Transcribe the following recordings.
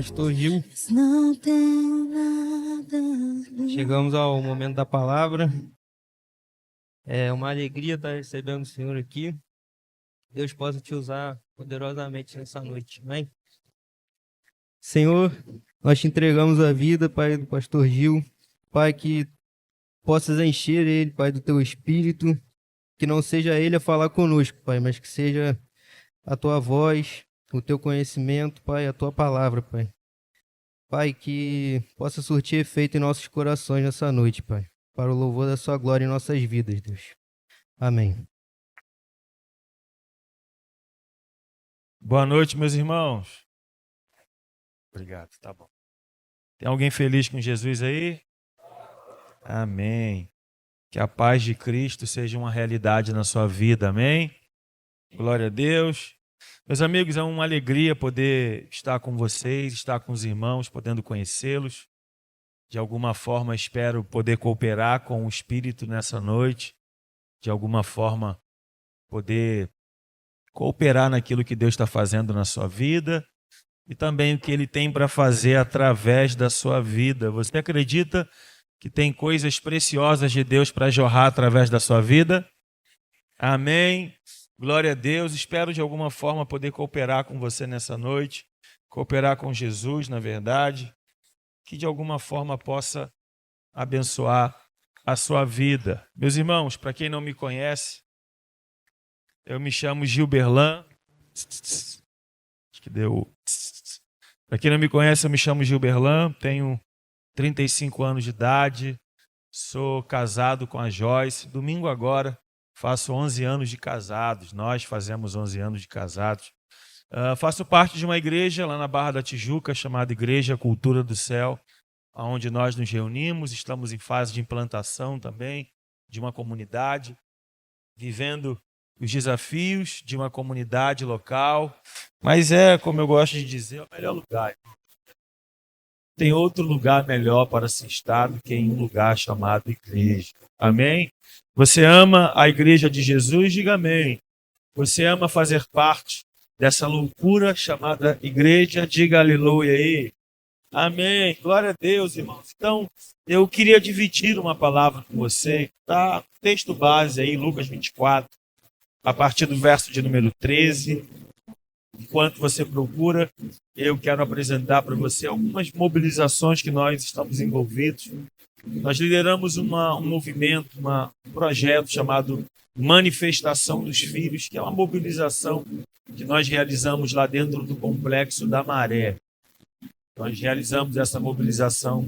Pastor Gil. Chegamos ao momento da palavra. É uma alegria estar recebendo o Senhor aqui. Deus possa te usar poderosamente nessa noite. Amém? Senhor, nós te entregamos a vida, Pai, do Pastor Gil. Pai, que possas encher ele, Pai, do teu Espírito. Que não seja ele a falar conosco, Pai, mas que seja a tua voz, o teu conhecimento, Pai, a tua palavra, Pai. Pai, que possa surtir efeito em nossos corações nessa noite, Pai, para o louvor da sua glória em nossas vidas, Deus. Amém. Boa noite, meus irmãos. Obrigado, tá bom. Tem alguém feliz com Jesus aí? Amém. Que a paz de Cristo seja uma realidade na sua vida, amém? Glória a Deus. Meus amigos, é uma alegria poder estar com vocês, estar com os irmãos, podendo conhecê-los. De alguma forma, espero poder cooperar com o Espírito nessa noite. De alguma forma, poder cooperar naquilo que Deus está fazendo na sua vida e também o que Ele tem para fazer através da sua vida. Você acredita que tem coisas preciosas de Deus para jorrar através da sua vida? Amém. Glória a Deus. Espero de alguma forma poder cooperar com você nessa noite, cooperar com Jesus, na verdade, que de alguma forma possa abençoar a sua vida. Meus irmãos, para quem não me conhece, eu me chamo Gilberlan. Acho que deu. Para quem não me conhece, eu me chamo Gilberlan, tenho 35 anos de idade, sou casado com a Joyce. Domingo agora faço 11 anos de casados, nós fazemos 11 anos de casados. Faço parte de uma igreja lá na Barra da Tijuca, chamada Igreja Cultura do Céu, onde nós nos reunimos, estamos em fase de implantação também de uma comunidade, vivendo os desafios de uma comunidade local, mas como eu gosto de dizer, é o melhor lugar. Tem outro lugar melhor para se estar do que em um lugar chamado igreja. Amém? Você ama a igreja de Jesus? Diga amém. Você ama fazer parte dessa loucura chamada igreja? Diga aleluia aí. Amém. Glória a Deus, irmãos. Então, eu queria dividir uma palavra com você. Tá? Texto base aí, Lucas 24, a partir do verso de número 13. Enquanto você procura, eu quero apresentar para você algumas mobilizações que nós estamos envolvidos. Nós lideramos um movimento, um projeto chamado Manifestação dos Filhos, que é uma mobilização que nós realizamos lá dentro do Complexo da Maré. Nós realizamos essa mobilização,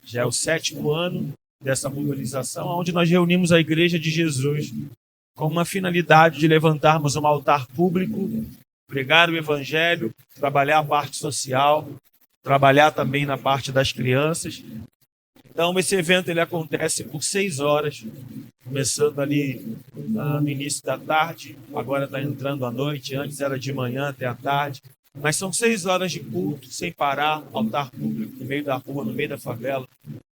já é o 7º ano dessa mobilização, onde nós reunimos a Igreja de Jesus com uma finalidade de levantarmos um altar público, pregar o evangelho, trabalhar a parte social, trabalhar também na parte das crianças. Então, esse evento ele acontece por 6 horas, começando ali no início da tarde, agora está entrando à noite, antes era de manhã até à tarde, mas são 6 horas de culto, sem parar, altar público no meio da rua, no meio da favela,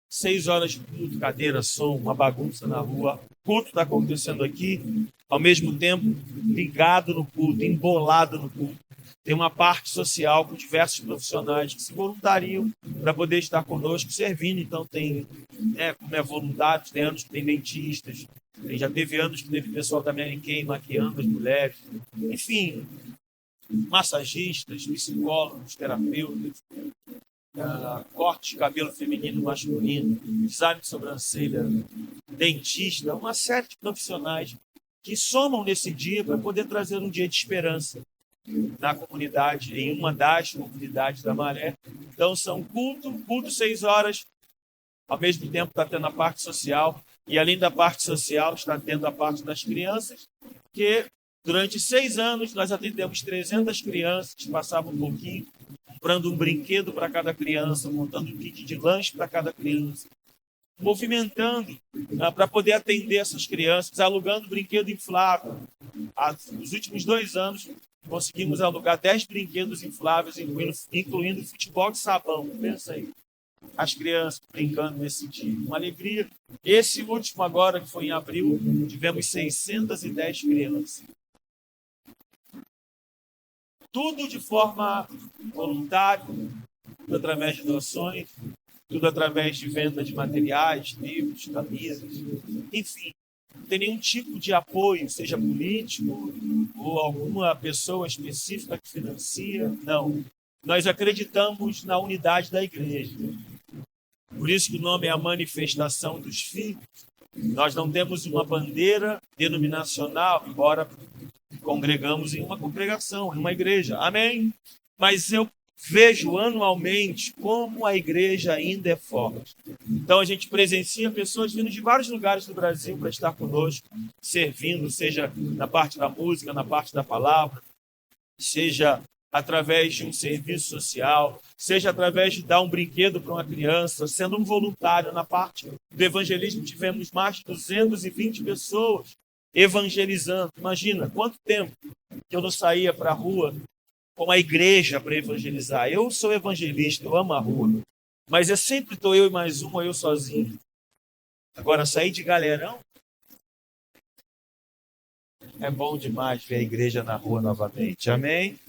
6 horas de culto, cadeira, som, uma bagunça na rua. O culto está acontecendo aqui, ao mesmo tempo ligado no culto, embolado no culto. Tem uma parte social com diversos profissionais que se voluntariam para poder estar conosco servindo. Então tem, como é voluntário, tem anos que tem dentistas, já teve anos que teve pessoal da Mary Kay maquiando as mulheres, enfim, massagistas, psicólogos, terapeutas, corte de cabelo feminino e masculino, design de sobrancelha, dentista, uma série de profissionais que somam nesse dia para poder trazer um dia de esperança na comunidade, em uma das comunidades da Maré. Então são culto 6 horas, ao mesmo tempo está tendo a parte social, e além da parte social está tendo a parte das crianças, que durante 6 anos nós atendemos 300 crianças que passavam um pouquinho, comprando um brinquedo para cada criança, montando um kit de lanche para cada criança, movimentando para poder atender essas crianças, alugando brinquedo inflável. Nos últimos 2 anos, conseguimos alugar 10 brinquedos infláveis, incluindo futebol de sabão. Pensa aí. As crianças brincando nesse dia. Uma alegria. Esse último agora, que foi em abril, tivemos 610 crianças. Tudo de forma voluntária, tudo através de doações, tudo através de venda de materiais, livros, camisas, enfim. Não tem nenhum tipo de apoio, seja político ou alguma pessoa específica que financia. Não. Nós acreditamos na unidade da igreja. Por isso que o nome é a manifestação dos filhos. Nós não temos uma bandeira denominacional, embora congregamos em uma congregação, em uma igreja. Amém? Mas eu vejo anualmente como a igreja ainda é forte. Então a gente presencia pessoas vindo de vários lugares do Brasil para estar conosco, servindo, seja na parte da música, na parte da palavra, seja através de um serviço social, seja através de dar um brinquedo para uma criança, sendo um voluntário na parte do evangelismo. Tivemos mais de 220 pessoas evangelizando. Imagina quanto tempo que eu não saía para a rua com a igreja para evangelizar. Eu sou evangelista, eu amo a rua, mas é sempre estou eu e mais um, ou eu sozinho. Agora, sair de galerão é bom demais ver a igreja na rua novamente. Amém?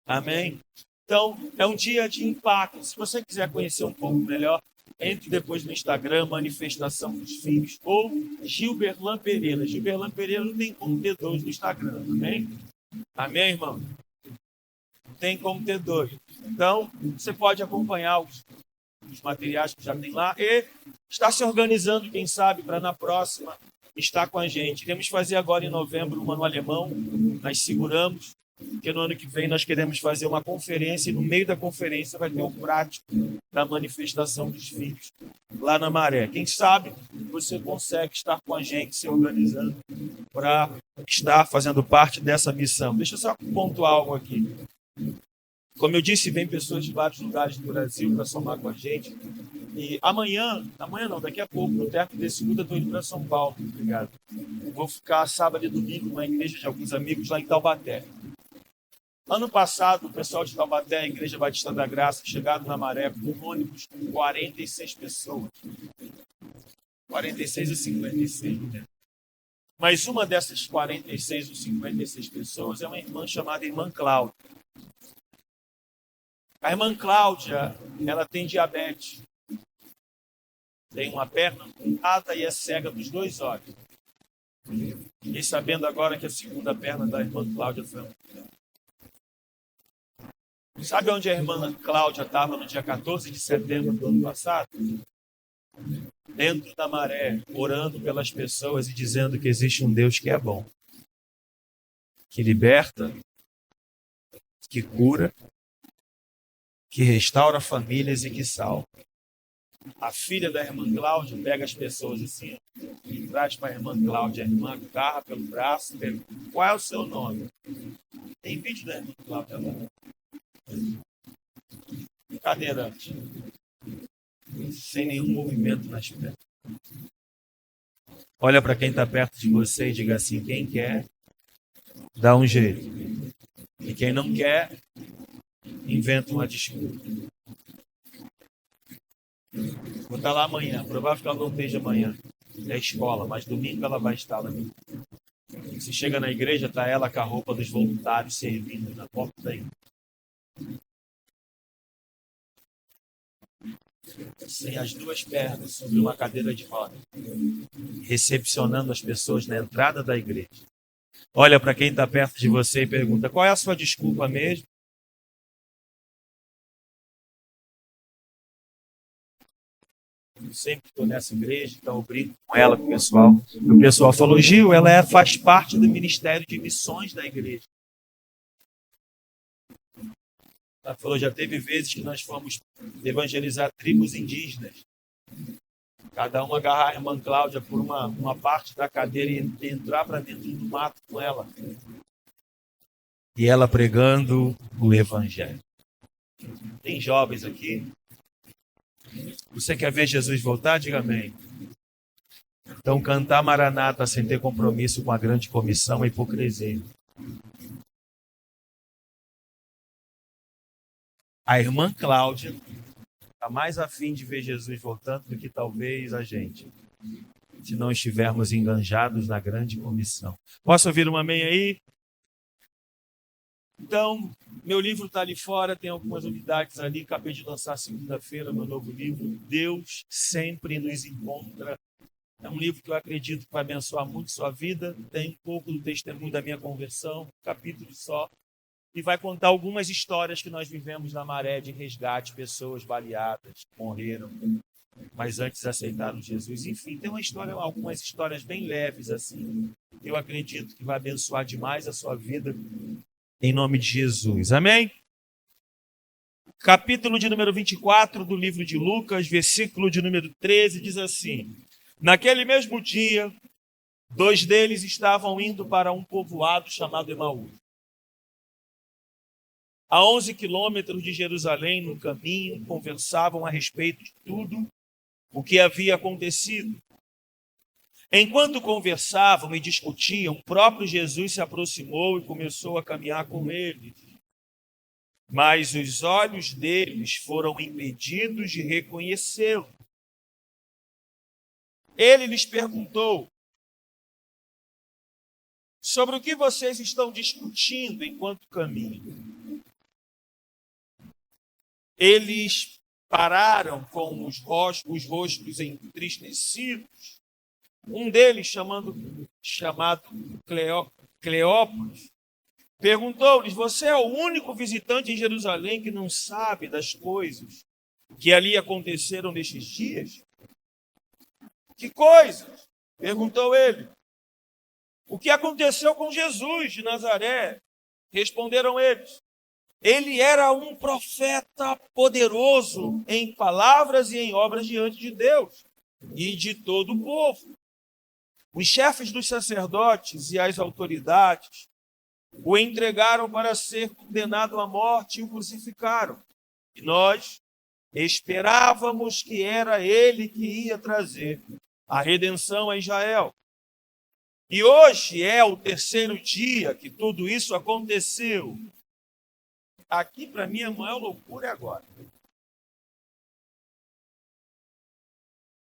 Amém? Então, é um dia de impacto. Se você quiser conhecer um pouco melhor, entre depois no Instagram, Manifestação dos Filhos, ou Gilberlan Pereira. Gilberlan Pereira não tem como ter dois no Instagram, amém? Amém, irmão? Tem como ter dois. Então, você pode acompanhar os materiais que já tem lá e estar se organizando, quem sabe, para na próxima estar com a gente. Iremos fazer agora em novembro um ano alemão, nós seguramos, porque no ano que vem nós queremos fazer uma conferência e no meio da conferência vai ter um prático da manifestação dos filhos lá na Maré. Quem sabe você consegue estar com a gente, se organizando para estar fazendo parte dessa missão. Deixa eu só pontuar algo aqui. Como eu disse, vem pessoas de vários lugares do Brasil para somar com a gente. E amanhã não, daqui a pouco, no teto desse segunda, estou indo para São Paulo. Obrigado. Vou ficar sábado e domingo numa igreja de alguns amigos lá em Taubaté. Ano passado, o pessoal de Taubaté, a Igreja Batista da Graça, chegaram na Maré com um ônibus com 46 pessoas. 46 ou 56, né? Mas uma dessas 46 ou 56 pessoas é uma irmã chamada Irmã Cláudia. A irmã Cláudia, ela tem diabetes. Tem uma perna amputada e é cega dos dois olhos. Fiquei sabendo agora que a segunda perna da irmã Cláudia foi amputada. Sabe onde a irmã Cláudia estava no dia 14 de setembro do ano passado? Dentro da Maré, orando pelas pessoas e dizendo que existe um Deus que é bom, que liberta, que cura, que restaura famílias e que salva. A filha da irmã Cláudia pega as pessoas assim e traz para a irmã Cláudia. A irmã agarra pelo braço e pergunta: qual é o seu nome? Tem vídeo da irmã Cláudia lá. Cadeirante, sem nenhum movimento nas pernas. Olha para quem está perto de você e diga assim: quem quer, dá um jeito. E quem não quer, inventa uma desculpa. Vou estar lá amanhã, provável que ela não esteja amanhã, é escola, mas domingo ela vai estar lá. Se chega na igreja, está ela com a roupa dos voluntários servindo na porta da igreja. Sem as duas pernas sobre uma cadeira de roda, recepcionando as pessoas na entrada da igreja. Olha para quem está perto de você e pergunta: qual é a sua desculpa mesmo? Eu sempre estou nessa igreja, então eu brinco com ela, com o pessoal. O pessoal falou: Gil, ela faz parte do ministério de missões da igreja. Ela falou: já teve vezes que nós fomos evangelizar tribos indígenas. Cada um agarrar a irmã Cláudia por uma parte da cadeira e entrar para dentro do mato com ela. E ela pregando o evangelho. Tem jovens aqui. Você quer ver Jesus voltar? Diga amém. Então, cantar Maranata sem ter compromisso com a grande comissão é hipocrisia. A irmã Cláudia está mais afim de ver Jesus voltando do que talvez a gente, se não estivermos enganjados na grande comissão. Posso ouvir um amém aí? Então, meu livro está ali fora, tem algumas unidades ali. Acabei de lançar segunda-feira meu novo livro, Deus Sempre Nos Encontra. É um livro que eu acredito que vai abençoar muito sua vida. Tem um pouco do testemunho da minha conversão, um capítulo só. E vai contar algumas histórias que nós vivemos na Maré de resgate, pessoas baleadas, morreram, mas antes aceitaram Jesus. Enfim, tem algumas histórias bem leves assim. Eu acredito que vai abençoar demais a sua vida, em nome de Jesus. Amém? Capítulo de número 24 do livro de Lucas, versículo de número 13, diz assim: naquele mesmo dia, 2 deles estavam indo para um povoado chamado Emaús, a 11 quilômetros de Jerusalém. No caminho, conversavam a respeito de tudo o que havia acontecido. Enquanto conversavam e discutiam, o próprio Jesus se aproximou e começou a caminhar com eles. Mas os olhos deles foram impedidos de reconhecê-lo. Ele lhes perguntou: sobre o que vocês estão discutindo enquanto caminham? Eles pararam com os rostos entristecidos. Um deles, chamado Cleópas, perguntou-lhes: você é o único visitante em Jerusalém que não sabe das coisas que ali aconteceram nestes dias? Que coisas? Perguntou ele. O que aconteceu com Jesus de Nazaré? Responderam eles. Ele era um profeta poderoso em palavras e em obras diante de Deus e de todo o povo. Os chefes dos sacerdotes e as autoridades o entregaram para ser condenado à morte e o crucificaram. E nós esperávamos que era ele que ia trazer a redenção a Israel. E hoje é o 3º dia que tudo isso aconteceu. Aqui, para mim, a maior loucura é agora.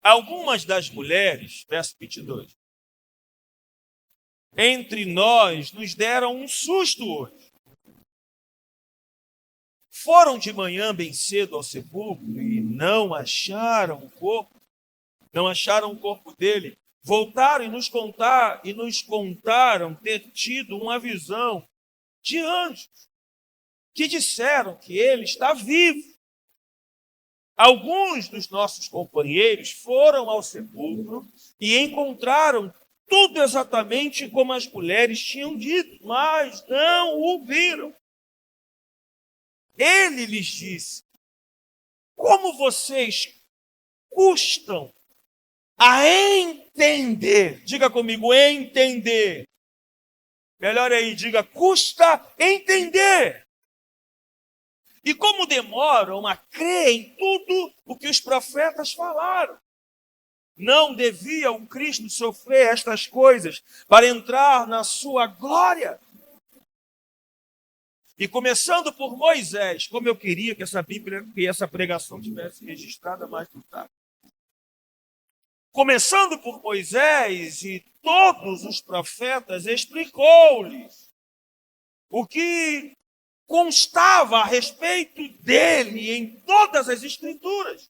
Algumas das mulheres, verso 22, entre nós nos deram um susto hoje. Foram de manhã bem cedo ao sepulcro e não acharam o corpo dele. Voltaram e nos contaram ter tido uma visão de anjos que disseram que ele está vivo. Alguns dos nossos companheiros foram ao sepulcro e encontraram tudo exatamente como as mulheres tinham dito, mas não o viram. Ele lhes disse: como vocês custam a entender? Diga comigo, entender. Melhor aí, diga, custa entender. E como demoram a crer em tudo o que os profetas falaram? Não devia o Cristo sofrer estas coisas para entrar na sua glória? E começando por Moisés, como eu queria que essa pregação tivesse registrada mais do tarde. Começando por Moisés e todos os profetas, explicou-lhes o que constava a respeito dele em todas as Escrituras.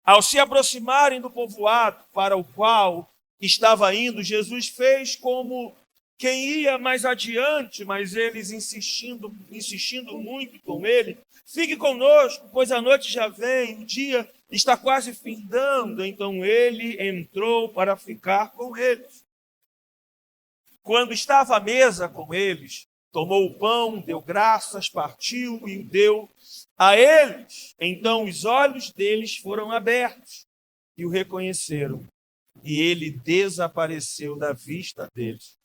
Ao se aproximarem do povoado para o qual estava indo, Jesus fez como quem ia mais adiante, mas eles insistindo muito com ele: fique conosco, pois a noite já vem, o dia está quase findando. Então ele entrou para ficar com eles. Quando estava à mesa com eles, tomou o pão, deu graças, partiu e o deu a eles. Então os olhos deles foram abertos e o reconheceram, e ele desapareceu da vista deles.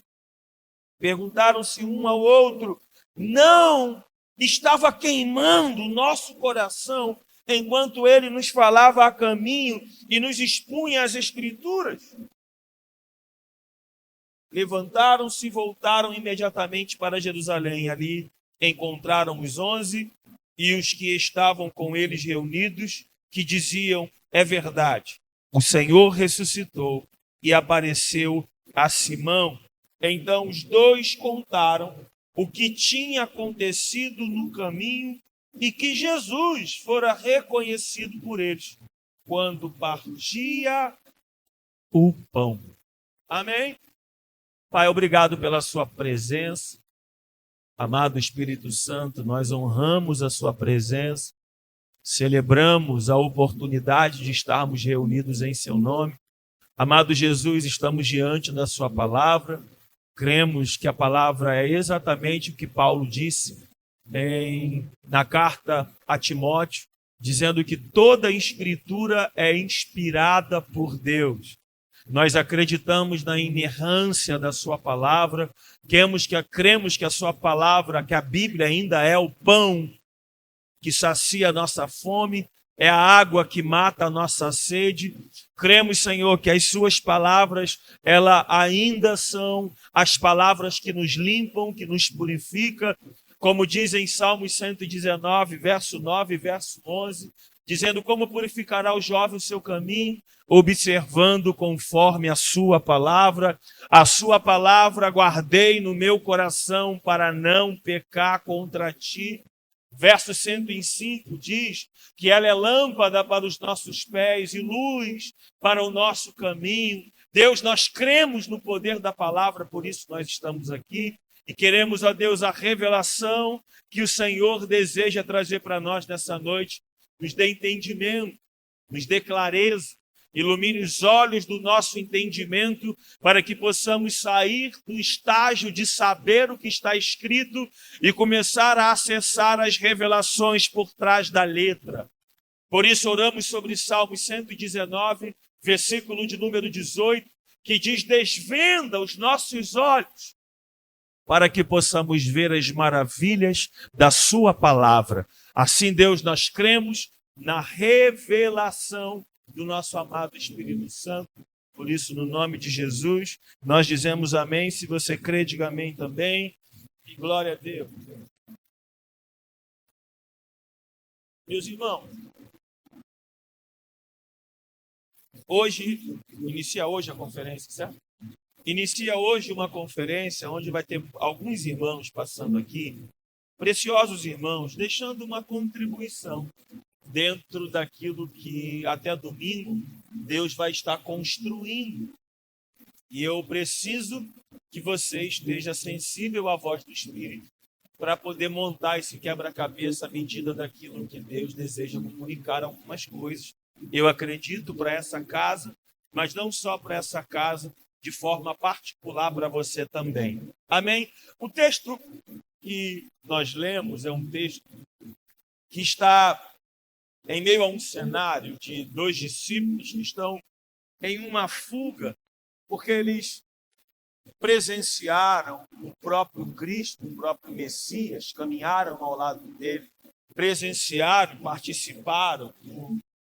Perguntaram-se um ao outro: não estava queimando o nosso coração enquanto ele nos falava a caminho e nos expunha as Escrituras? Levantaram-se e voltaram imediatamente para Jerusalém. Ali encontraram os 11 e os que estavam com eles reunidos, que diziam: é verdade, o Senhor ressuscitou e apareceu a Simão. Então os dois contaram o que tinha acontecido no caminho e que Jesus fora reconhecido por eles quando partia o pão. Amém? Pai, obrigado pela sua presença. Amado Espírito Santo, nós honramos a sua presença, celebramos a oportunidade de estarmos reunidos em seu nome. Amado Jesus, estamos diante da sua palavra. Cremos que a palavra é exatamente o que Paulo disse na carta a Timóteo, dizendo que toda a Escritura é inspirada por Deus. Nós acreditamos na inerrância da sua palavra, cremos que a sua palavra, que a Bíblia ainda é o pão que sacia a nossa fome, é a água que mata a nossa sede. Cremos, Senhor, que as suas palavras, elas ainda são as palavras que nos limpam, que nos purificam, como diz em Salmos 119, verso 9 e verso 11, dizendo como purificará o jovem o seu caminho, observando conforme a sua palavra guardei no meu coração para não pecar contra ti. Verso 105 diz que ela é lâmpada para os nossos pés e luz para o nosso caminho. Deus, nós cremos no poder da palavra, por isso nós estamos aqui e queremos, ó Deus, a revelação que o Senhor deseja trazer para nós nessa noite. Nos dê entendimento, nos dê clareza, ilumine os olhos do nosso entendimento para que possamos sair do estágio de saber o que está escrito e começar a acessar as revelações por trás da letra. Por isso oramos sobre Salmos 119, versículo de número 18, que diz: desvenda os nossos olhos para que possamos ver as maravilhas da sua palavra. Assim, Deus, nós cremos na revelação do nosso amado Espírito Santo. Por isso, no nome de Jesus, nós dizemos amém. Se você crê, diga amém também. E glória a Deus. Meus irmãos, inicia hoje a conferência, certo? Inicia hoje uma conferência onde vai ter alguns irmãos passando aqui, preciosos irmãos, deixando uma contribuição dentro daquilo que até domingo Deus vai estar construindo. E eu preciso que você esteja sensível à voz do Espírito para poder montar esse quebra-cabeça à medida daquilo que Deus deseja comunicar algumas coisas. Eu acredito para essa casa, mas não só para essa casa, de forma particular para você também. Amém? O texto que nós lemos é um texto que está em meio a um cenário de dois discípulos que estão em uma fuga, porque eles presenciaram o próprio Cristo, o próprio Messias, caminharam ao lado dele, presenciaram, participaram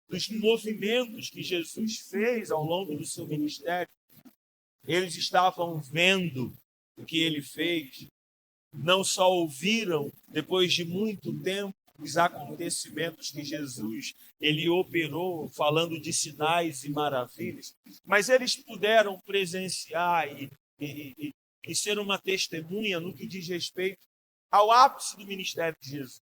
dos movimentos que Jesus fez ao longo do seu ministério. Eles estavam vendo o que ele fez, não só ouviram, depois de muito tempo, os acontecimentos que Jesus ele operou, falando de sinais e maravilhas, mas eles puderam presenciar e ser uma testemunha no que diz respeito ao ápice do ministério de Jesus.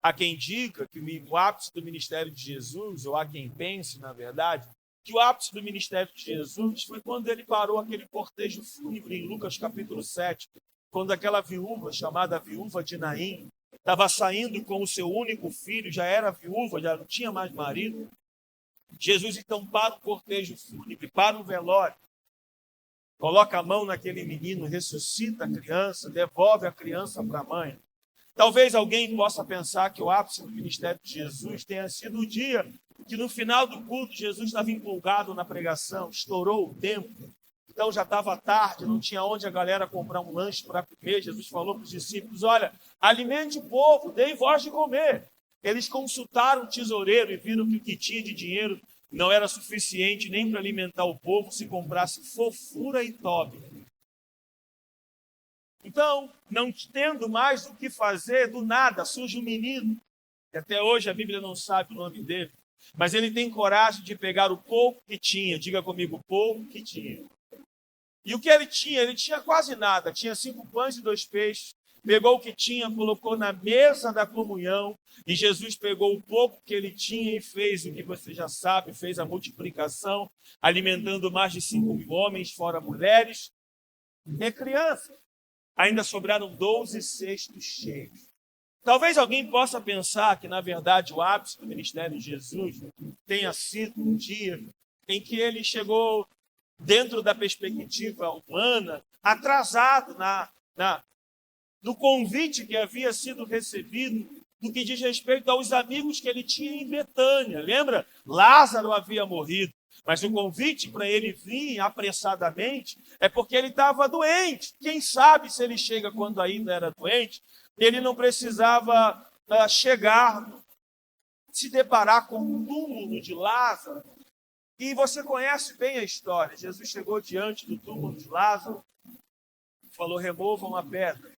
Há quem diga que o ápice do ministério de Jesus, ou há quem pense, na verdade, que o ápice do ministério de Jesus foi quando ele parou aquele cortejo fúnebre em Lucas capítulo 7, quando aquela viúva, chamada viúva de Naim, estava saindo com o seu único filho, já era viúva, já não tinha mais marido. Jesus então para o cortejo fúnebre, para o velório, coloca a mão naquele menino, ressuscita a criança, devolve a criança para a mãe. Talvez alguém possa pensar que o ápice do ministério de Jesus tenha sido o dia que no final do culto Jesus estava empolgado na pregação, estourou o tempo, então já estava tarde, não tinha onde a galera comprar um lanche para comer. Jesus falou para os discípulos: olha, alimente o povo, dê voz de comer. Eles consultaram o tesoureiro e viram que o que tinha de dinheiro não era suficiente nem para alimentar o povo se comprasse fofura e tobe. Então, não tendo mais o que fazer, do nada surge um menino, que até hoje a Bíblia não sabe o nome dele, mas ele tem coragem de pegar o pouco que tinha, diga comigo, o pouco que tinha. E o que ele tinha? Ele tinha quase nada, tinha 5 pães e 2 peixes. pegou o que tinha, colocou na mesa da comunhão, e Jesus pegou o pouco que ele tinha e fez o que você já sabe, fez a multiplicação, alimentando mais de 5.000 homens, fora mulheres e crianças. Ainda sobraram 12 cestos cheios. Talvez alguém possa pensar que, na verdade, o ápice do ministério de Jesus tenha sido um dia em que ele chegou, dentro da perspectiva humana, atrasado no convite que havia sido recebido, no que diz respeito aos amigos que ele tinha em Betânia. Lembra? Lázaro havia morrido, mas o convite para ele vir apressadamente é porque ele estava doente. Quem sabe se ele chega quando ainda era doente, ele não precisava chegar, se deparar com o túmulo de Lázaro. E você conhece bem a história. Jesus chegou diante do túmulo de Lázaro, falou: removam uma pedra.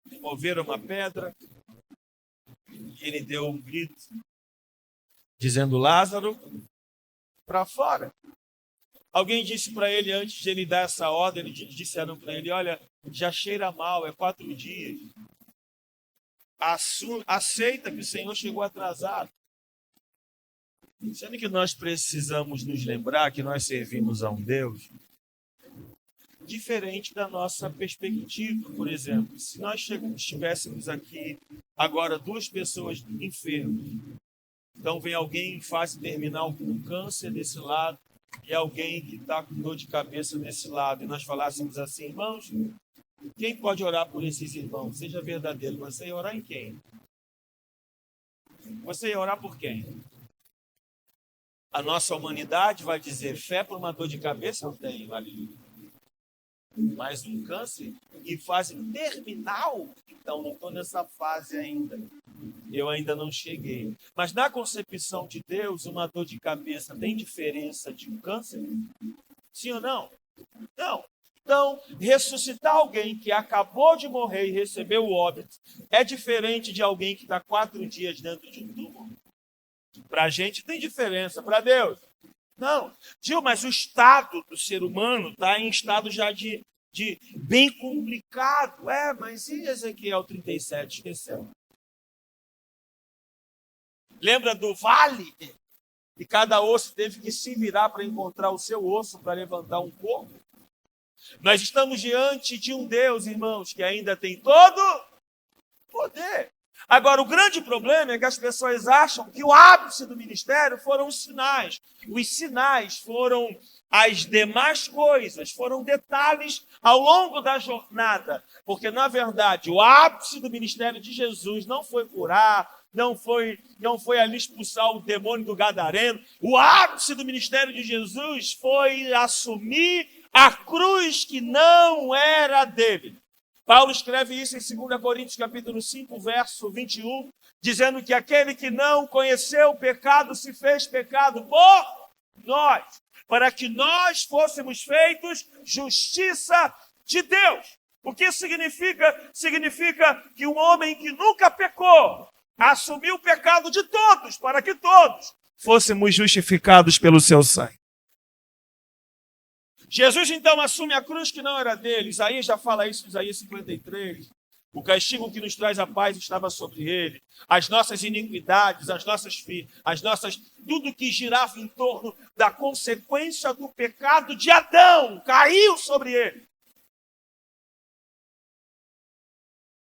Removeram uma pedra, e ele deu um grito, dizendo: Lázaro, para fora. Alguém disse para ele, antes de ele dar essa ordem, disseram para ele: olha, já cheira mal, é 4 dias. Aceita que o Senhor chegou atrasado. Sendo que nós precisamos nos lembrar que nós servimos a um Deus diferente da nossa perspectiva. Por exemplo, se nós estivéssemos aqui agora 2 pessoas enfermas, então vem alguém em fase terminal com câncer desse lado e alguém que está com dor de cabeça desse lado, e nós falássemos assim: irmãos, quem pode orar por esses irmãos? Seja verdadeiro. Você ia orar em quem? Você ia orar por quem? A nossa humanidade vai dizer: fé por uma dor de cabeça eu tenho, aleluia. Mas um câncer em fase terminal, então não estou nessa fase ainda. Eu ainda não cheguei. Mas na concepção de Deus, uma dor de cabeça tem diferença de um câncer? Sim ou não? Não. Então, ressuscitar alguém que acabou de morrer e recebeu o óbito é diferente de alguém que está 4 dias dentro de um túmulo? Para a gente tem diferença, para Deus não. Gil, mas o estado do ser humano está em estado já de bem complicado. Mas e Ezequiel 37? Esqueceu. Lembra do vale? E cada osso teve que se virar para encontrar o seu osso para levantar um corpo. Nós estamos diante de um Deus, irmãos, que ainda tem todo poder. Agora, o grande problema é que as pessoas acham que o ápice do ministério foram os sinais. Os sinais foram as demais coisas, foram detalhes ao longo da jornada. Porque, na verdade, o ápice do ministério de Jesus não foi curar, não foi ali expulsar o demônio do gadareno. O ápice do ministério de Jesus foi assumir a cruz que não era dele. Paulo escreve isso em 2 Coríntios capítulo 5, verso 21, dizendo que aquele que não conheceu o pecado se fez pecado por nós, para que nós fôssemos feitos justiça de Deus. O que significa? Significa que um homem que nunca pecou assumiu o pecado de todos, para que todos fôssemos justificados pelo seu sangue. Jesus, então, assume a cruz que não era dele. Isaías já fala isso em Isaías 53. O castigo que nos traz a paz estava sobre ele. As nossas iniquidades, tudo que girava em torno da consequência do pecado de Adão caiu sobre ele.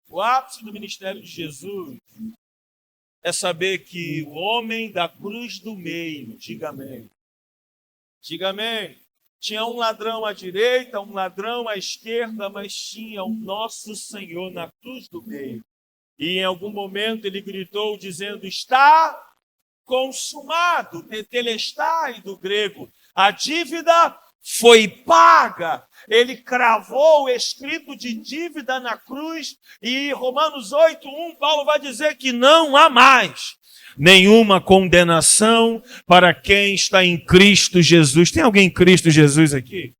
O ápice do ministério de Jesus é saber que o homem da cruz do meio, diga amém. Diga amém. Tinha um ladrão à direita, um ladrão à esquerda, mas tinha o nosso Senhor na cruz do meio. E em algum momento ele gritou dizendo: está consumado, tetelestai do grego. A dívida foi paga. Ele cravou o escrito de dívida na cruz. E Romanos 8:1, Paulo vai dizer que não há mais nenhuma condenação para quem está em Cristo Jesus. Tem alguém em Cristo Jesus aqui?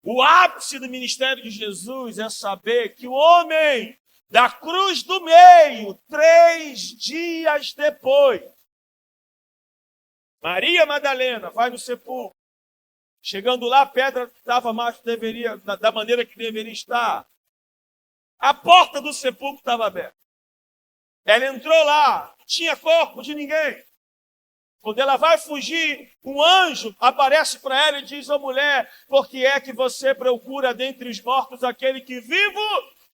O ápice do ministério de Jesus é saber que o homem da cruz do meio, 3 dias depois, Maria Madalena vai no sepulcro. Chegando lá, a pedra estava mais da maneira que deveria estar. A porta do sepulcro estava aberta. Ela entrou lá, não tinha corpo de ninguém. Quando ela vai fugir, um anjo aparece para ela e diz: "Ó mulher, por que é que você procura dentre os mortos aquele que vivo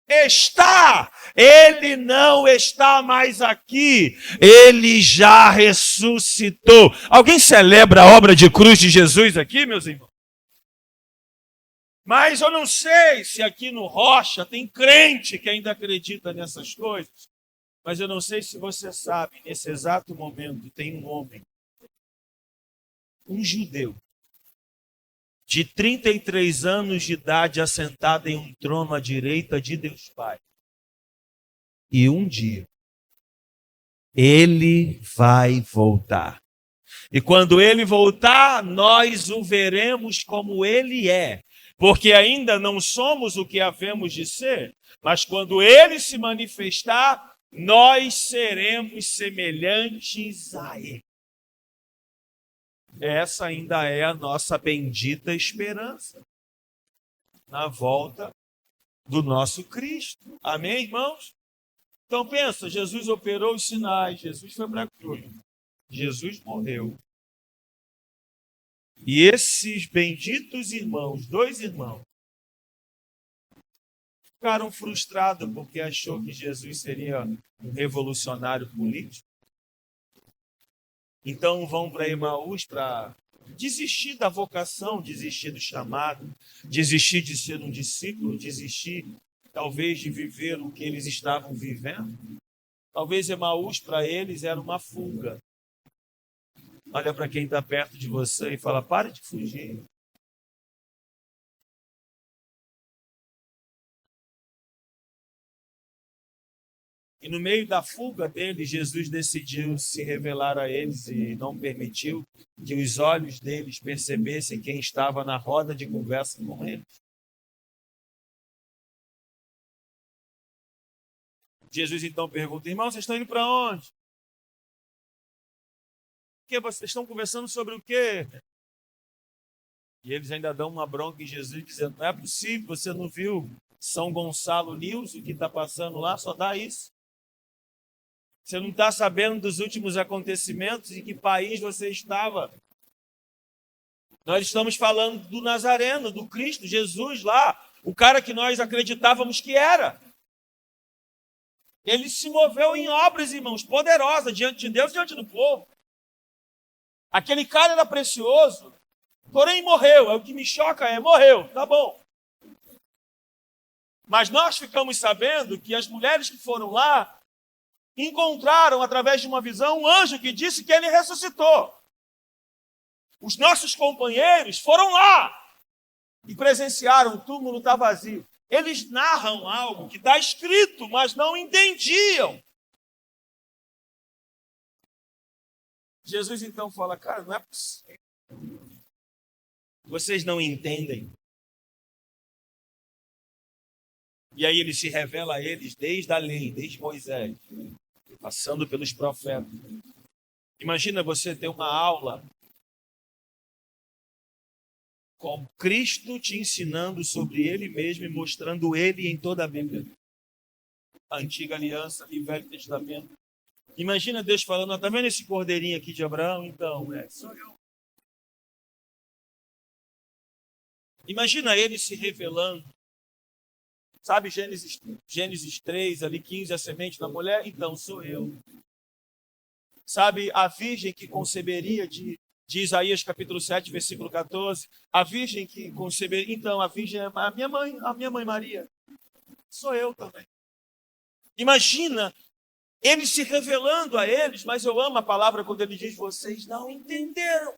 está? Ele não está mais aqui. Ele já ressuscitou." Alguém celebra a obra de cruz de Jesus aqui, meus irmãos? Mas eu não sei se aqui no Rocha tem crente que ainda acredita nessas coisas. Mas eu não sei se você sabe, nesse exato momento tem um homem, um judeu, de 33 anos de idade, assentado em um trono à direita de Deus Pai. E um dia, ele vai voltar. E quando ele voltar, nós o veremos como ele é. Porque ainda não somos o que havemos de ser, mas quando ele se manifestar, nós seremos semelhantes a ele. Essa ainda é a nossa bendita esperança na volta do nosso Cristo. Amém, irmãos? Então pensa, Jesus operou os sinais, Jesus foi para a cruz, Jesus morreu. E esses benditos irmãos, 2 irmãos, ficaram frustrados porque achou que Jesus seria um revolucionário político. Então vão para Emaús para desistir da vocação, desistir do chamado, desistir de ser um discípulo, desistir talvez de viver o que eles estavam vivendo. Talvez Emaús para eles era uma fuga. Olha para quem está perto de você e fala: pare de fugir. E no meio da fuga deles, Jesus decidiu se revelar a eles e não permitiu que os olhos deles percebessem quem estava na roda de conversa com eles. Jesus então pergunta: irmãos, vocês estão indo para onde? Que vocês estão conversando sobre o quê? E eles ainda dão uma bronca em Jesus, dizendo: não é possível, você não viu São Gonçalo News, o que está passando lá, só dá isso. Você não está sabendo dos últimos acontecimentos, em que país você estava. Nós estamos falando do Nazareno, do Cristo, Jesus lá, o cara que nós acreditávamos que era. Ele se moveu em obras, irmãos, poderosas diante de Deus e diante do povo. Aquele cara era precioso, porém morreu. O que me choca é: morreu, tá bom. Mas nós ficamos sabendo que as mulheres que foram lá encontraram, através de uma visão, um anjo que disse que ele ressuscitou. Os nossos companheiros foram lá e presenciaram, o túmulo está vazio. Eles narram algo que está escrito, mas não entendiam. Jesus então fala: cara, não é possível. Vocês não entendem. E aí ele se revela a eles desde a lei, desde Moisés, passando pelos profetas. Imagina você ter uma aula com Cristo te ensinando sobre Ele mesmo e mostrando Ele em toda a Bíblia. A Antiga Aliança e o Velho Testamento. Imagina Deus falando: está vendo esse cordeirinho aqui de Abraão? Então, sou eu. Imagina Ele se revelando. Sabe Gênesis 3, ali 15, a semente da mulher? Então, sou eu. Sabe a virgem que conceberia de Isaías capítulo 7, versículo 14? A virgem que conceberia, então, a virgem é a minha mãe Maria. Sou eu também. Imagina ele se revelando a eles, mas eu amo a palavra quando ele diz: vocês não entenderam.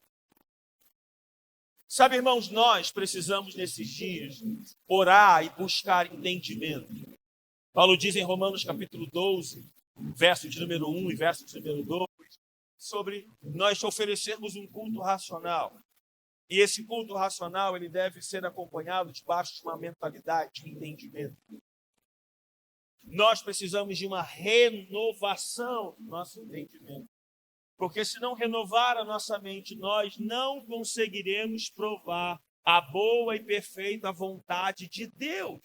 Sabe, irmãos, nós precisamos nesses dias orar e buscar entendimento. Paulo diz em Romanos capítulo 12, verso de número 1 e verso de número 2, sobre nós oferecermos um culto racional. E esse culto racional, ele deve ser acompanhado debaixo de uma mentalidade de entendimento. Nós precisamos de uma renovação do nosso entendimento. Porque se não renovar a nossa mente, nós não conseguiremos provar a boa e perfeita vontade de Deus.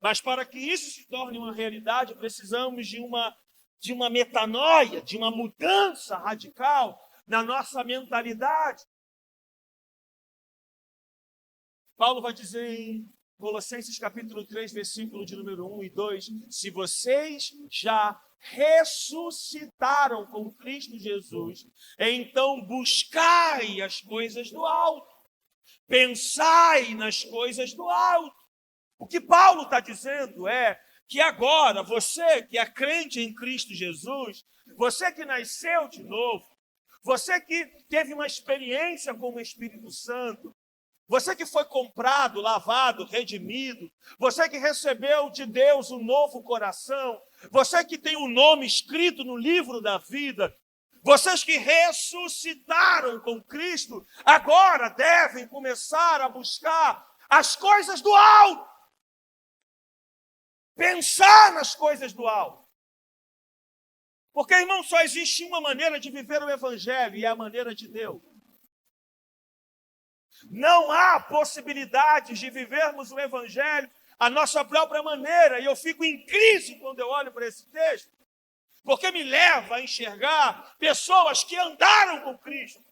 Mas para que isso se torne uma realidade, precisamos de uma metanoia, de uma mudança radical na nossa mentalidade. Paulo vai dizer em Colossenses capítulo 3, versículo de número 1 e 2, se vocês já ressuscitaram com Cristo Jesus, então buscai as coisas do alto, pensai nas coisas do alto. O que Paulo está dizendo é que agora, você que é crente em Cristo Jesus, você que nasceu de novo, você que teve uma experiência com o Espírito Santo, você que foi comprado, lavado, redimido, você que recebeu de Deus um novo coração, você que tem o nome escrito no livro da vida, vocês que ressuscitaram com Cristo, agora devem começar a buscar as coisas do alto. Pensar nas coisas do alto. Porque, irmão, só existe uma maneira de viver o Evangelho, e é a maneira de Deus. Não há possibilidade de vivermos o Evangelho à nossa própria maneira. E eu fico em crise quando eu olho para esse texto, porque me leva a enxergar pessoas que andaram com Cristo,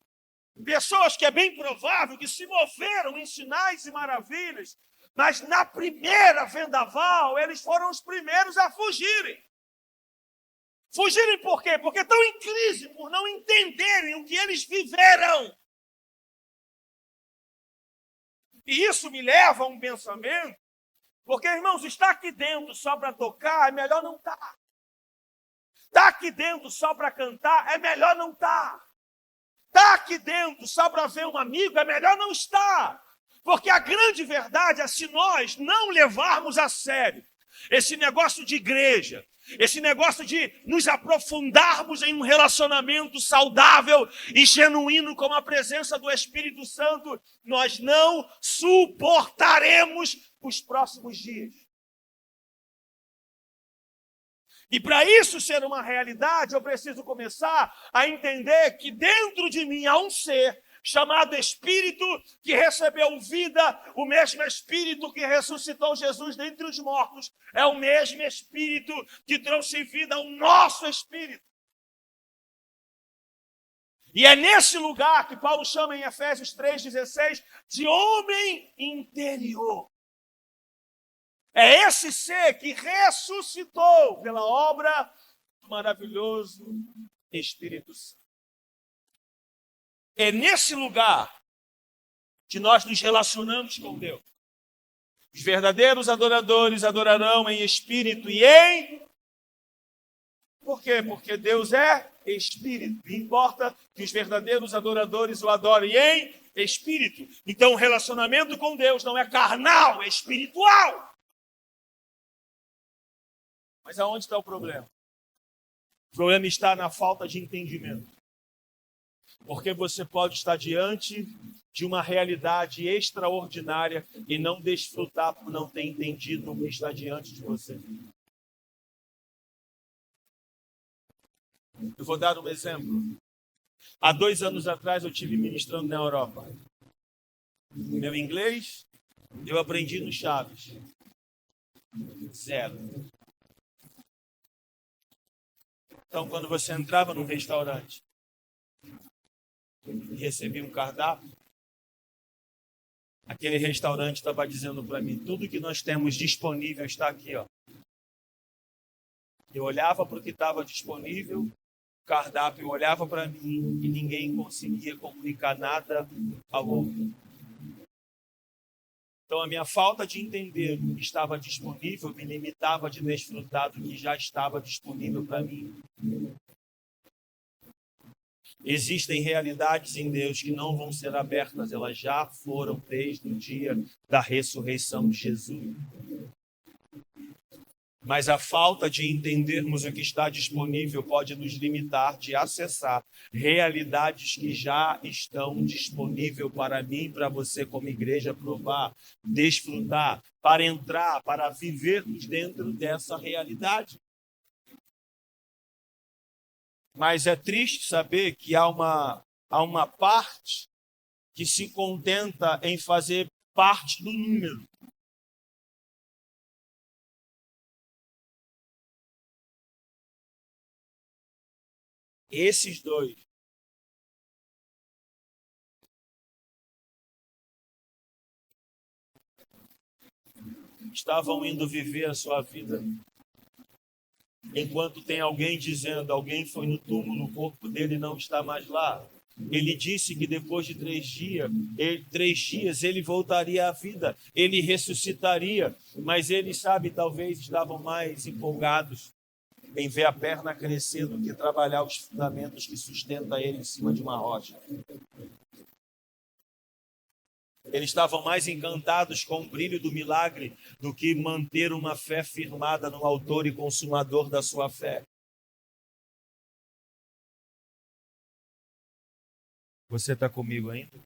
pessoas que é bem provável que se moveram em sinais e maravilhas, mas na primeira vendaval, eles foram os primeiros a fugirem. Fugirem por quê? Porque estão em crise por não entenderem o que eles viveram. E isso me leva a um pensamento, porque, irmãos, estar aqui dentro só para tocar é melhor não estar. Estar aqui dentro só para cantar é melhor não estar. Estar aqui dentro só para ver um amigo é melhor não estar. Porque a grande verdade é, se nós não levarmos a sério esse negócio de igreja, esse negócio de nos aprofundarmos em um relacionamento saudável e genuíno com a presença do Espírito Santo, nós não suportaremos os próximos dias. E para isso ser uma realidade, eu preciso começar a entender que dentro de mim há um ser chamado Espírito, que recebeu vida, o mesmo Espírito que ressuscitou Jesus dentre os mortos, é o mesmo Espírito que trouxe vida ao nosso Espírito. E é nesse lugar que Paulo chama em Efésios 3,16 de homem interior. É esse ser que ressuscitou pela obra do maravilhoso Espírito Santo. É nesse lugar que nós nos relacionamos com Deus. Os verdadeiros adoradores adorarão em espírito e em... Por quê? Porque Deus é espírito. E importa que os verdadeiros adoradores o adorem em espírito. Então o relacionamento com Deus não é carnal, é espiritual. Mas aonde está o problema? O problema está na falta de entendimento. Porque você pode estar diante de uma realidade extraordinária e não desfrutar por não ter entendido o que está diante de você. Eu vou dar um exemplo. Há 2 anos atrás eu estive ministrando na Europa. Meu inglês eu aprendi no Chaves. 0. Então, quando você entrava num restaurante e recebia um cardápio, aquele restaurante estava dizendo para mim, tudo que nós temos disponível está aqui, ó. Eu olhava para o que estava disponível, o cardápio olhava para mim e ninguém conseguia comunicar nada ao outro. Então a minha falta de entender o que estava disponível me limitava de desfrutar do que já estava disponível para mim. Existem realidades em Deus que não vão ser abertas, elas já foram desde o dia da ressurreição de Jesus. Mas a falta de entendermos o que está disponível pode nos limitar de acessar realidades que já estão disponíveis para mim e para você como igreja provar, desfrutar, para entrar, para vivermos dentro dessa realidade. Mas é triste saber que há uma parte que se contenta em fazer parte do número. Esses dois estavam indo viver a sua vida, enquanto tem alguém dizendo, alguém foi no túmulo, o corpo dele não está mais lá. Ele disse que depois de 3 dias ele voltaria à vida, ele ressuscitaria, mas eles, talvez estavam mais empolgados em ver a perna crescer do que trabalhar os fundamentos que sustentam ele em cima de uma rocha. Eles estavam mais encantados com o brilho do milagre do que manter uma fé firmada no autor e consumador da sua fé. Você está comigo ainda?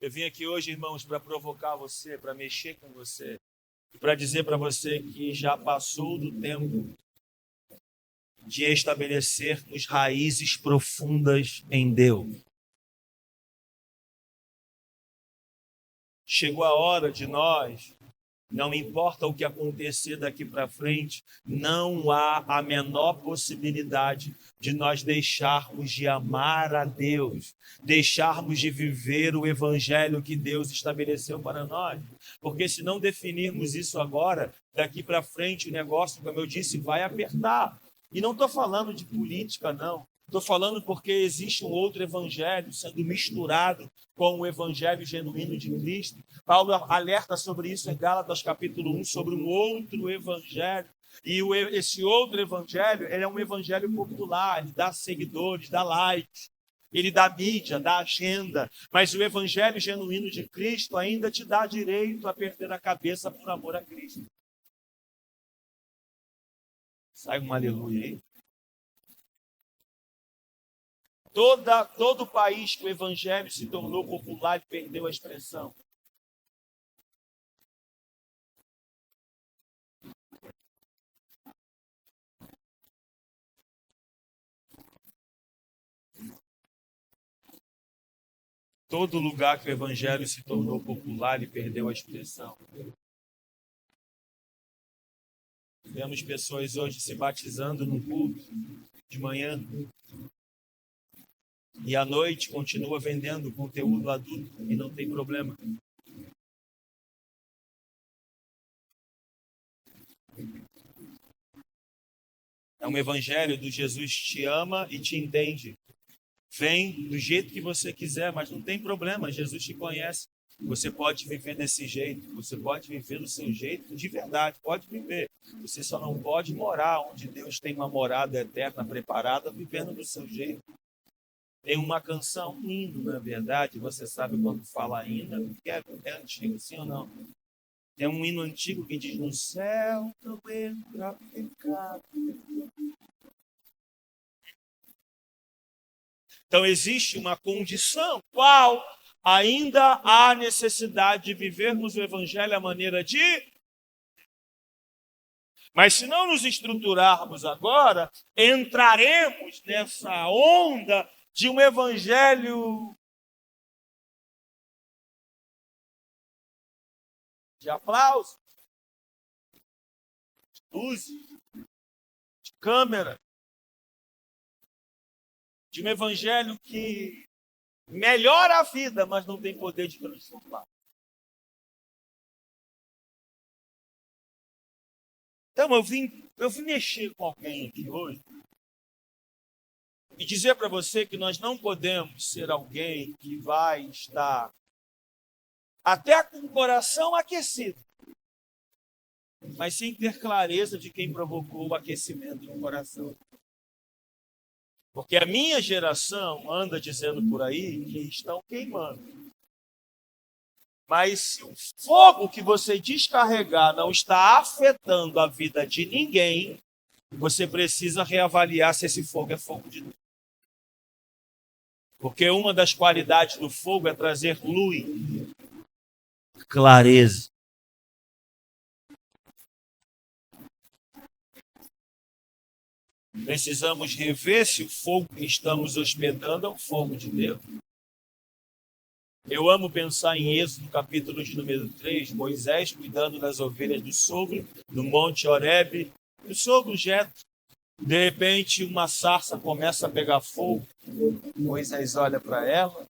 Eu vim aqui hoje, irmãos, para provocar você, para mexer com você, e para dizer para você que já passou do tempo de estabelecermos raízes profundas em Deus. Chegou a hora de nós, não importa o que acontecer daqui para frente, não há a menor possibilidade de nós deixarmos de amar a Deus, deixarmos de viver o evangelho que Deus estabeleceu para nós. Porque se não definirmos isso agora, daqui para frente o negócio, como eu disse, vai apertar. E não estou falando de política, não. Estou falando porque existe um outro evangelho sendo misturado com o evangelho genuíno de Cristo. Paulo alerta sobre isso em Gálatas capítulo 1, sobre um outro evangelho. E esse outro evangelho, ele é um evangelho popular, ele dá seguidores, dá likes, ele dá mídia, dá agenda. Mas o evangelho genuíno de Cristo ainda te dá direito a perder a cabeça por amor a Cristo. Sai um aleluia aí. Todo país que o evangelho se tornou popular e perdeu a expressão. Todo lugar que o evangelho se tornou popular e perdeu a expressão. Vemos pessoas hoje se batizando no culto de manhã. E à noite continua vendendo conteúdo adulto e não tem problema. É um evangelho do Jesus te ama e te entende. Vem do jeito que você quiser, mas não tem problema, Jesus te conhece. Você pode viver desse jeito, você pode viver do seu jeito de verdade, pode viver. Você só não pode morar onde Deus tem uma morada eterna preparada, vivendo do seu jeito. Tem uma canção, um hino, na verdade, você sabe quando fala hino, é antigo, sim ou não? Tem um hino antigo que diz, no céu não entra pecado. Então existe uma condição, qual ainda há necessidade de vivermos o evangelho à maneira de... Mas se não nos estruturarmos agora, entraremos nessa onda de um evangelho de aplauso, de luz, de câmera, de um evangelho que melhora a vida, mas não tem poder de transformar. Então eu vim mexer com alguém aqui hoje e dizer para você que nós não podemos ser alguém que vai estar até com o coração aquecido, mas sem ter clareza de quem provocou o aquecimento no coração. Porque a minha geração anda dizendo por aí que estão queimando. Mas se o fogo que você descarregar não está afetando a vida de ninguém, você precisa reavaliar se esse fogo é fogo de Deus. Porque uma das qualidades do fogo é trazer luz, clareza. Precisamos rever se o fogo que estamos hospedando é o fogo de Deus. Eu amo pensar em Êxodo, capítulo de número 3, Moisés cuidando das ovelhas do sogro, no Monte Horebe, do sogro Jetro. De repente, uma sarça começa a pegar fogo. Moisés olha para ela,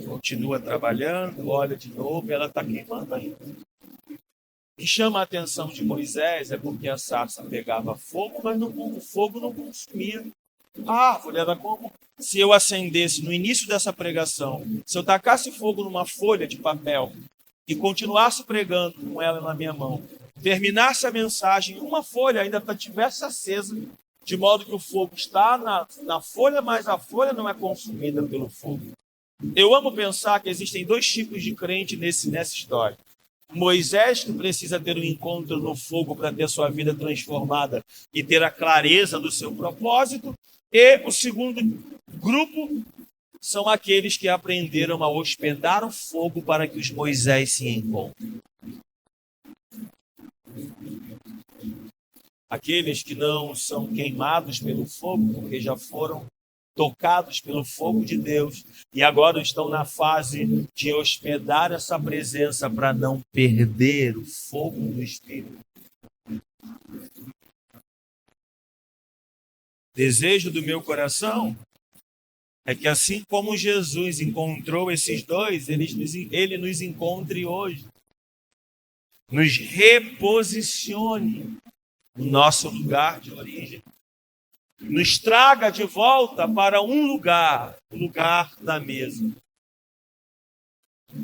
continua trabalhando, olha de novo, e ela está queimando ainda. O que chama a atenção de Moisés é porque a sarça pegava fogo, mas o fogo não consumia a árvore. Era como se eu acendesse no início dessa pregação, se eu tacasse fogo numa folha de papel e continuasse pregando com ela na minha mão, terminasse a mensagem, uma folha ainda estivesse acesa, de modo que o fogo está na folha, mas a folha não é consumida pelo fogo. Eu amo pensar que existem dois tipos de crente nessa história. Moisés, que precisa ter um encontro no fogo para ter sua vida transformada e ter a clareza do seu propósito. E o segundo grupo são aqueles que aprenderam a hospedar o fogo para que os Moisés se encontrem. Aqueles que não são queimados pelo fogo, porque já foram tocados pelo fogo de Deus e agora estão na fase de hospedar essa presença para não perder o fogo do Espírito. Desejo do meu coração é que assim como Jesus encontrou esses dois, ele nos encontre hoje. Nos reposicione no nosso lugar de origem. Nos traga de volta para um lugar, o lugar da mesa.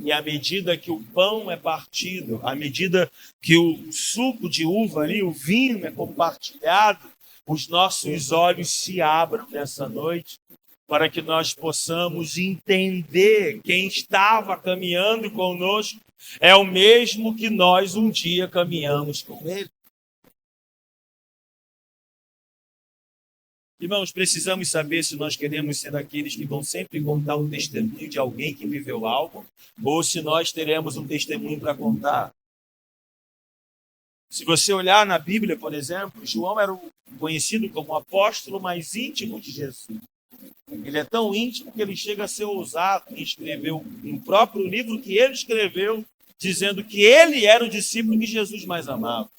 E à medida que o pão é partido, à medida que o suco de uva ali, o vinho é compartilhado, os nossos olhos se abram nessa noite para que nós possamos entender quem estava caminhando conosco é o mesmo que nós um dia caminhamos com ele. Irmãos, precisamos saber se nós queremos ser aqueles que vão sempre contar um testemunho de alguém que viveu algo, ou se nós teremos um testemunho para contar. Se você olhar na Bíblia, por exemplo, João era conhecido como o apóstolo mais íntimo de Jesus. Ele é tão íntimo que ele chega a ser ousado em escrever um próprio livro que ele escreveu, dizendo que ele era o discípulo que Jesus mais amava.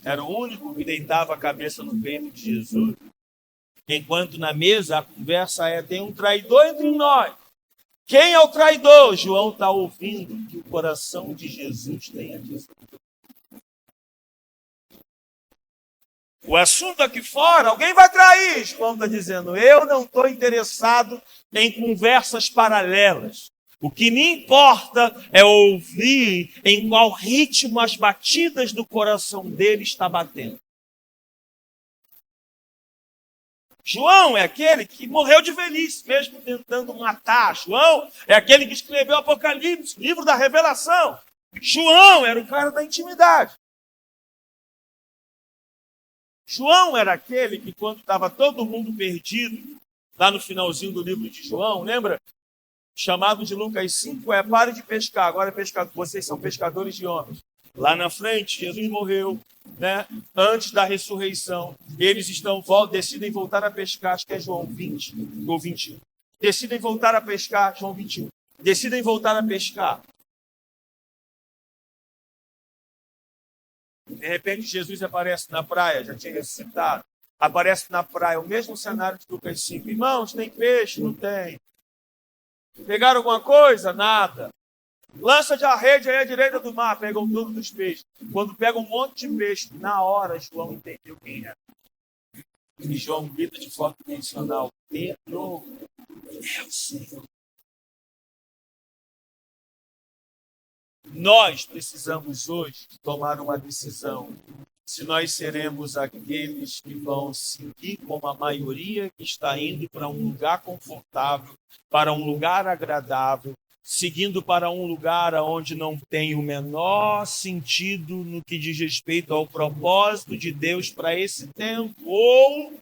Era o único que deitava a cabeça no peito de Jesus. Enquanto na mesa a conversa tem um traidor entre nós. Quem é o traidor? João está ouvindo o que o coração de Jesus tem a dizer. O assunto aqui fora, alguém vai trair. João está dizendo, eu não estou interessado em conversas paralelas. O que me importa é ouvir em qual ritmo as batidas do coração dele estão batendo. João é aquele que morreu de velhice, mesmo tentando matar. João é aquele que escreveu o Apocalipse, livro da Revelação. João era o cara da intimidade. João era aquele que, quando estava todo mundo perdido, lá no finalzinho do livro de João, lembra? Chamado de Lucas 5 pare de pescar, agora vocês são pescadores de homens. Lá na frente, Jesus morreu, né? Antes da ressurreição. Eles decidem voltar a pescar, acho que é João 20 ou 21. Decidem voltar a pescar, João 21. Decidem voltar a pescar. De repente, Jesus aparece na praia, já tinha ressuscitado. Aparece na praia, o mesmo cenário de Lucas 5. Irmãos, tem peixe? Não tem. Pegaram alguma coisa? Nada. Lança de a rede aí à direita do mar, pegam todos os peixes. Quando pega um monte de peixe, na hora João entendeu quem é. E João grita de forma intencional, Pedro, é o Senhor. Nós precisamos hoje tomar uma decisão. Se nós seremos aqueles que vão seguir como a maioria que está indo para um lugar confortável, para um lugar agradável, seguindo para um lugar onde não tem o menor sentido no que diz respeito ao propósito de Deus para esse tempo, ou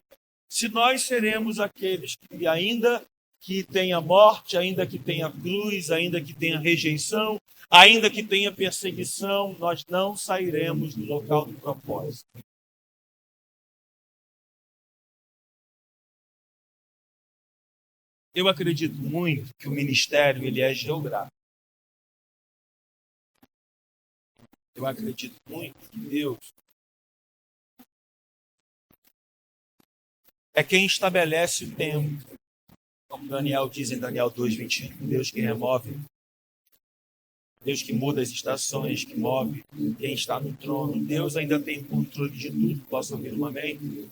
se nós seremos aqueles que ainda que tenha morte, ainda que tenha cruz, ainda que tenha rejeição, ainda que tenha perseguição, nós não sairemos do local do propósito. Eu acredito muito que o ministério ele é geográfico. Eu acredito muito que Deus é quem estabelece o tempo. Como Daniel diz em Daniel 2:21, Deus que remove, Deus que muda as estações, que move quem está no trono. Deus ainda tem controle de tudo. Posso ouvir um amém?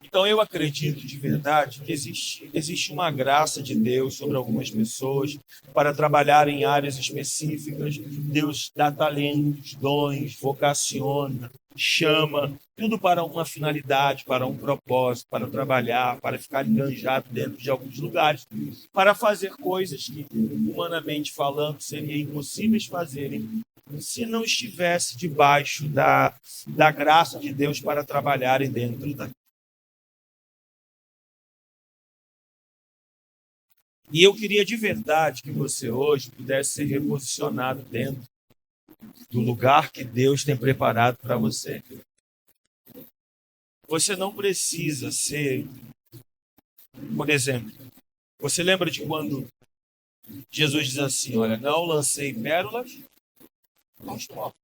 Então eu acredito de verdade que existe uma graça de Deus sobre algumas pessoas para trabalhar em áreas específicas. Deus dá talentos, dons, vocaciona, chama, tudo para uma finalidade, para um propósito, para trabalhar, para ficar enganjado dentro de alguns lugares, para fazer coisas que, humanamente falando, seriam impossíveis fazerem se não estivesse debaixo da graça de Deus para trabalharem dentro da. E eu queria de verdade que você hoje pudesse ser reposicionado dentro do lugar que Deus tem preparado para você. Você não precisa ser, por exemplo, você lembra de quando Jesus diz assim, olha, não lancei pérolas aos porcos.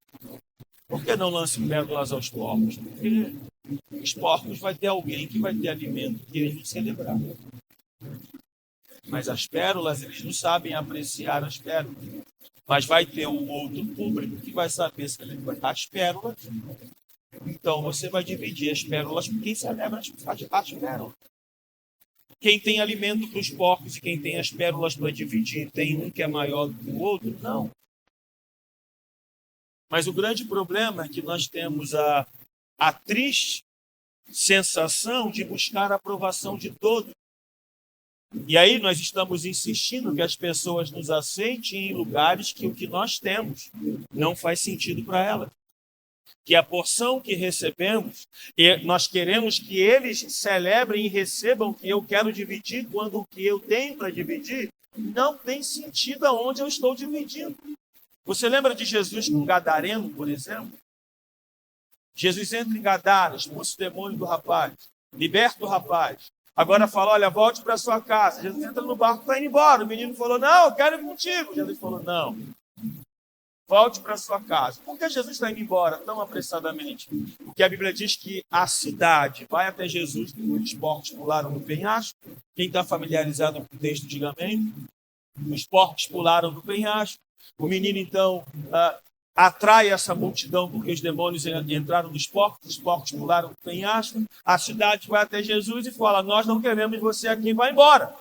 Por que não lance pérolas aos porcos? Porque os porcos vai ter alguém que vai ter alimento que eles vão celebrar. Mas as pérolas, eles não sabem apreciar as pérolas. Mas vai ter um outro público que vai saber celebrar as pérolas. Então você vai dividir as pérolas com quem celebra as pérolas. Quem tem alimento para os porcos e quem tem as pérolas para dividir, tem um que é maior do que o outro? Não. Mas o grande problema é que nós temos a triste sensação de buscar a aprovação de todos. E aí nós estamos insistindo que as pessoas nos aceitem em lugares que o que nós temos não faz sentido para elas. Que a porção que recebemos, nós queremos que eles celebrem e recebam o que eu quero dividir, quando o que eu tenho para dividir não tem sentido aonde eu estou dividindo. Você lembra de Jesus com Gadareno, por exemplo? Jesus entra em Gadara, expulsa o demônio do rapaz, liberta o rapaz. Agora fala, olha, volte para sua casa. Jesus entra no barco e está indo embora. O menino falou, não, eu quero ir contigo. Jesus falou, não, volte para sua casa. Por que Jesus está indo embora tão apressadamente? Porque a Bíblia diz que a cidade vai até Jesus, os porcos pularam no penhasco. Quem está familiarizado com o texto, diga amém. Os porcos pularam no penhasco. O menino, então, atrai essa multidão porque os demônios entraram nos porcos, os porcos pularam no penhasco, a cidade vai até Jesus e fala, nós não queremos você aqui, vai embora.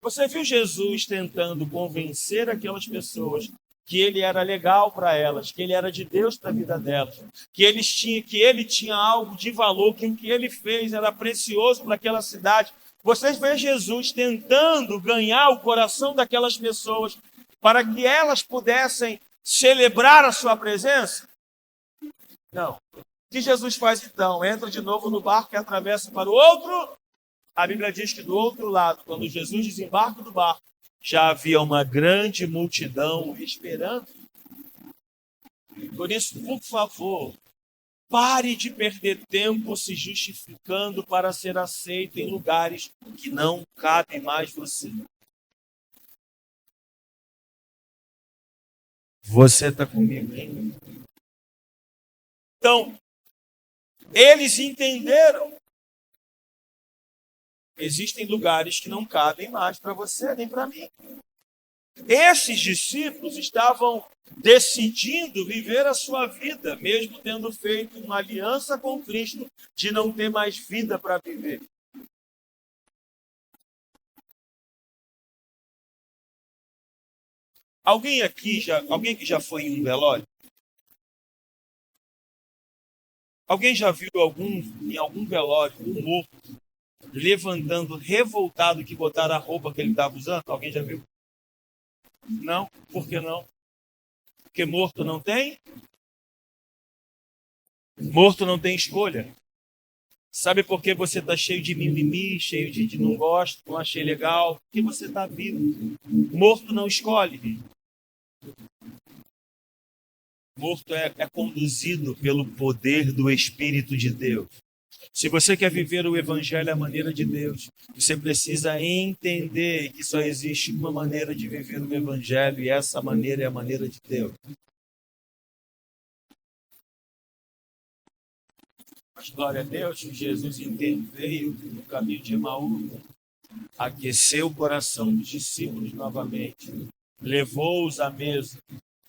Você viu Jesus tentando convencer aquelas pessoas que ele era legal para elas, que ele era de Deus para a vida delas, que ele tinha algo de valor, que o que ele fez era precioso para aquela cidade. Vocês veem Jesus tentando ganhar o coração daquelas pessoas para que elas pudessem celebrar a sua presença? Não. O que Jesus faz então? Entra de novo no barco e atravessa para o outro. A Bíblia diz que do outro lado, quando Jesus desembarca do barco, já havia uma grande multidão esperando. Por isso, por favor, pare de perder tempo se justificando para ser aceito em lugares que não cabe mais você. Você está comigo, hein? Então, eles entenderam. Existem lugares que não cabem mais para você nem para mim. Esses discípulos estavam decidindo viver a sua vida, mesmo tendo feito uma aliança com Cristo de não ter mais vida para viver. Alguém que já foi em um velório? Alguém já viu em algum velório um morto levantando revoltado que botaram a roupa que ele estava usando? Alguém já viu? Não? Por que não? Porque morto não tem? Morto não tem escolha. Sabe por que você está cheio de mimimi, cheio de não gosto, não achei legal? Porque você está vivo. Morto não escolhe. Morto é conduzido pelo poder do Espírito de Deus. Se você quer viver o Evangelho à maneira de Deus, você precisa entender que só existe uma maneira de viver o Evangelho e essa maneira é a maneira de Deus. Mas glória a Deus que Jesus veio no caminho de Emaús, aqueceu o coração dos discípulos novamente, levou-os à mesa,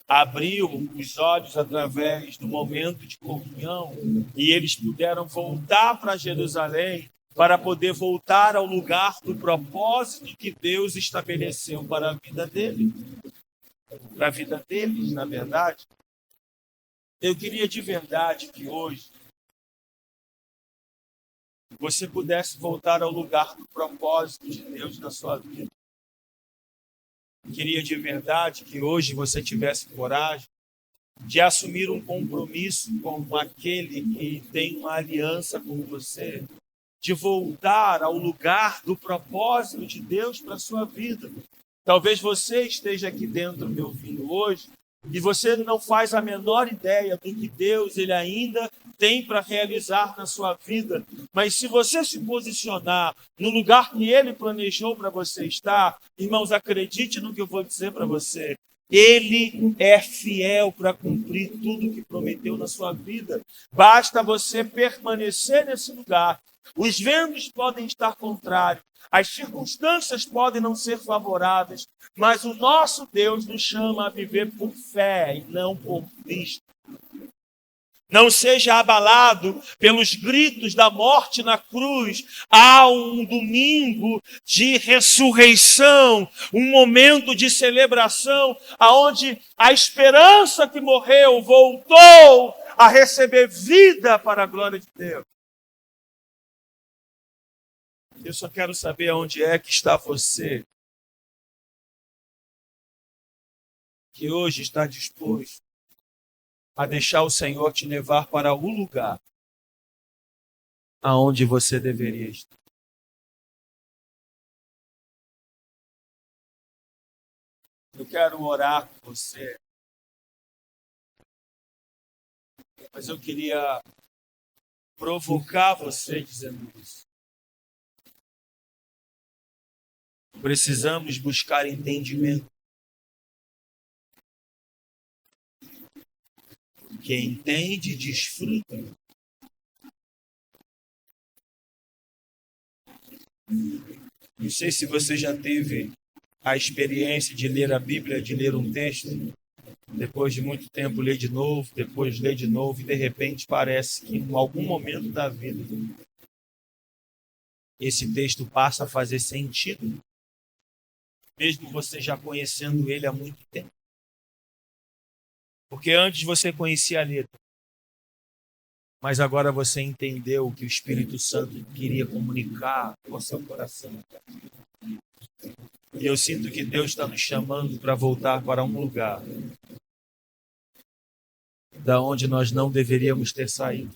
abriu os olhos através do momento de comunhão e eles puderam voltar para Jerusalém para poder voltar ao lugar do propósito que Deus estabeleceu para a vida dele, para a vida deles, na verdade. Eu queria de verdade que hoje você pudesse voltar ao lugar do propósito de Deus na sua vida. Queria de verdade que hoje você tivesse coragem de assumir um compromisso com aquele que tem uma aliança com você, de voltar ao lugar do propósito de Deus para a sua vida. Talvez você esteja aqui dentro me ouvindo hoje e você não faz a menor ideia do que Deus ele ainda tem para realizar na sua vida. Mas se você se posicionar no lugar que Ele planejou para você estar, irmãos, acredite no que eu vou dizer para você. Ele é fiel para cumprir tudo que prometeu na sua vida. Basta você permanecer nesse lugar. Os ventos podem estar contrários, as circunstâncias podem não ser favoráveis, mas o nosso Deus nos chama a viver por fé e não por vista. Não seja abalado pelos gritos da morte na cruz. Há um domingo de ressurreição, um momento de celebração, aonde a esperança que morreu voltou a receber vida para a glória de Deus. Eu só quero saber onde é que está você, que hoje está disposto a deixar o Senhor te levar para o lugar aonde você deveria estar. Eu quero orar com você, mas eu queria provocar você dizendo isso. Precisamos buscar entendimento. Quem entende, desfruta. Não sei se você já teve a experiência de ler a Bíblia, de ler um texto, depois de muito tempo ler de novo, depois ler de novo, e de repente parece que em algum momento da vida esse texto passa a fazer sentido, mesmo você já conhecendo ele há muito tempo. Porque antes você conhecia a letra, mas agora você entendeu o que o Espírito Santo queria comunicar com o seu coração. E eu sinto que Deus está nos chamando para voltar para um lugar da onde nós não deveríamos ter saído.